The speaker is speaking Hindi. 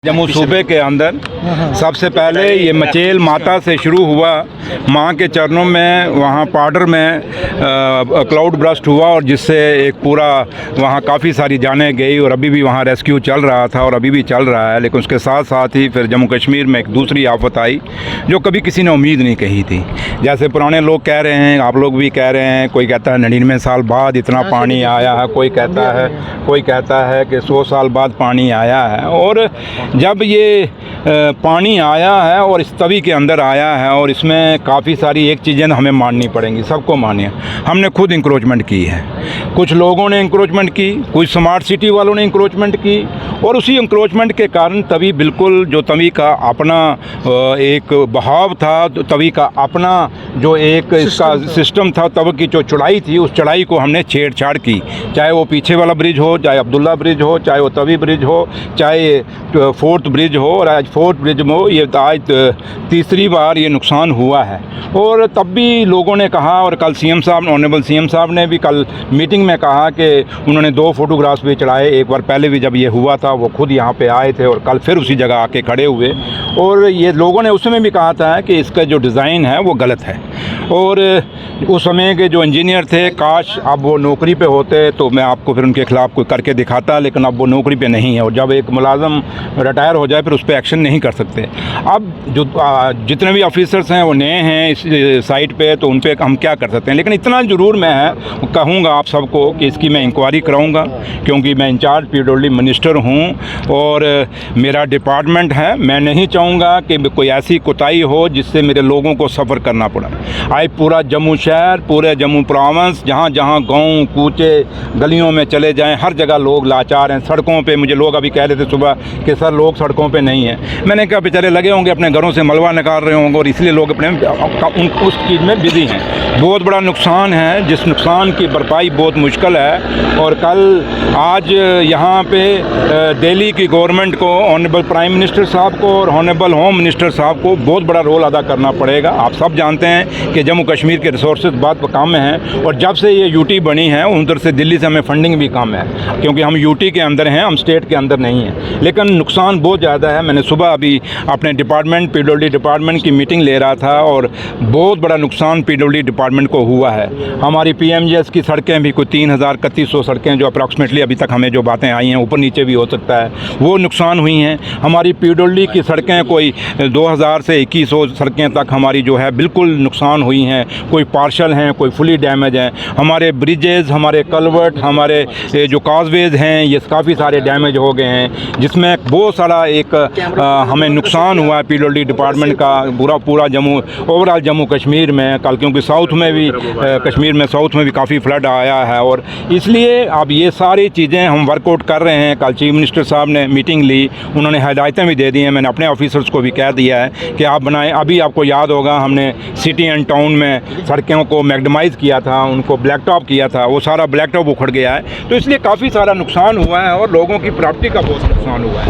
जम्मू सूबे के अंदर सबसे पहले ये मचेल माता से शुरू हुआ। माँ के चरणों में वहाँ पाउडर में क्लाउड ब्रस्ट हुआ और जिससे एक पूरा वहाँ काफ़ी सारी जानें गई और अभी भी वहाँ रेस्क्यू चल रहा था और अभी भी चल रहा है। लेकिन उसके साथ साथ ही फिर जम्मू कश्मीर में एक दूसरी आफत आई जो कभी किसी ने उम्मीद नहीं कही थी। जैसे पुराने लोग कह रहे हैं, आप लोग भी कह रहे हैं, कोई कहता है 99 साल बाद इतना पानी आया है, कोई कहता है कि 100 साल बाद पानी आया है। और जब ये पानी आया है और इस तवी के अंदर आया है और इसमें काफ़ी सारी एक चीज़ें हमें माननी पड़ेंगी, सबको मानिए। हमने खुद इंक्रोचमेंट की है, कुछ लोगों ने इंक्रोचमेंट की, कुछ स्मार्ट सिटी वालों ने इंक्रोचमेंट की और उसी इंक्रोचमेंट के कारण तवी बिल्कुल जो तवी का अपना एक बहाव था, तवी का अपना जो एक इसका सिस्टम था, तवी की जो चौड़ाई थी, उस चौड़ाई को हमने छेड़छाड़ की। चाहे वो पीछे वाला ब्रिज हो, चाहे अब्दुल्ला ब्रिज हो, चाहे वो तवी ब्रिज हो, चाहे फोर्थ ब्रिज हो। और आज फोर्थ ब्रिज में ये आज तीसरी बार ये नुकसान हुआ है। और तब भी लोगों ने कहा, और कल सीएम साहब, ऑनरेबल सीएम साहब ने भी कल मीटिंग में कहा कि उन्होंने 2 फोटोग्राफ्स भी चढ़ाए। एक बार पहले भी जब ये हुआ था वो खुद यहाँ पे आए थे और कल फिर उसी जगह आके खड़े हुए। और ये लोगों ने उस समय भी कहा था कि इसका जो डिज़ाइन है वो गलत है। और उस समय के जो इंजीनियर थे, काश अब वो नौकरी पे होते तो मैं आपको फिर उनके ख़िलाफ़ कोई करके दिखाता, लेकिन अब वो नौकरी पे नहीं है। और जब एक मुलाजम रिटायर हो जाए फिर उस पर एक्शन नहीं कर सकते। अब जो जितने भी ऑफिसर्स हैं वो नए हैं इस साइट पे, तो उन पर हम क्या कर सकते हैं। लेकिन इतना ज़रूर मैं कहूँगा आप सबको कि इसकी मैं इंक्वायरी कराऊँगा, क्योंकि मैं इंचार्ज पीडब्ल्यूडी मिनिस्टर हूँ और मेरा डिपार्टमेंट है। मैं नहीं चाहूँगा कि कोई ऐसी कोताही हो जिससे मेरे लोगों को सफ़र करना पड़ा। आज पूरा जम्मू शहर, पूरे जम्मू प्रोविंस, जहाँ जहाँ गाँव कूचे गलियों में चले जाएँ, हर जगह लोग लाचार हैं। सड़कों पे मुझे लोग अभी कह रहे थे सुबह कि सर लोग सड़कों पे नहीं हैं। मैंने कहा बेचारे लगे होंगे अपने घरों से मलबा निकाल रहे होंगे और इसलिए लोग अपने उस चीज़ में बिजी हैं। बहुत बड़ा नुकसान है, जिस नुकसान की भरपाई बहुत मुश्किल है। और कल आज यहाँ पे दिल्ली की गवर्नमेंट को, ऑनरेबल प्राइम मिनिस्टर साहब को और ऑनरेबल होम मिनिस्टर साहब को बहुत बड़ा रोल अदा करना पड़ेगा। आप सब जानते हैं कि जम्मू कश्मीर के रिसोर्सेज बहुत कम हैं और जब से ये यूटी बनी है उधर से दिल्ली से हमें फंडिंग भी कम है, क्योंकि हम यूटी के अंदर हैं, हम स्टेट के अंदर नहीं हैं। लेकिन नुकसान बहुत ज़्यादा है। मैंने सुबह अभी अपने डिपार्टमेंट पीडब्ल्यूडी डिपार्टमेंट की मीटिंग ले रहा था और बहुत बड़ा नुकसान पीडब्ल्यूडी डिपार्टमेंट को हुआ है। हमारी पीएमजीएस की सड़कें भी कोई 3000-3100 सड़कें जो अप्रॉक्सीमेटली अभी तक हमें जो बातें आई हैं, ऊपर नीचे भी हो सकता है, वो नुकसान हुई हैं। हमारी पीडब्ल्यूडी की सड़कें कोई 2000 से 2100 सड़कें तक हमारी जो है बिल्कुल नुकसान हुई हैं। कोई पार्शल हैं, कोई फुली डैमेज हैं। हमारे ब्रिजेज़, हमारे कलवर्ट, हमारे जो काजवेज़ हैं, ये काफ़ी सारे डैमेज हो गए हैं, जिसमें बहुत सारा एक हमें नुकसान हुआ है पीडब्ल्यूडी डिपार्टमेंट का पूरा जम्मू, ओवरऑल जम्मू कश्मीर में। कल क्योंकि साउथ में भी कश्मीर में साउथ में भी काफ़ी फ्लड आया है और इसलिए अब ये सारी चीज़ें हम वर्कआउट कर रहे हैं। कल चीफ मिनिस्टर साहब ने मीटिंग ली, उन्होंने हिदायतें भी दे दी हैं। मैंने अपने ऑफिसर्स को भी कह दिया है कि आप बनाएं। अभी आपको याद होगा हमने सिटी एंड टाउन में सड़कों को मैग्डमाइज़ किया था, उनको ब्लैक टॉप किया था, वो सारा ब्लैक टॉप उखड़ गया है। तो इसलिए काफ़ी सारा नुकसान हुआ है और लोगों की प्रॉपर्टी का बहुत नुकसान हुआ है।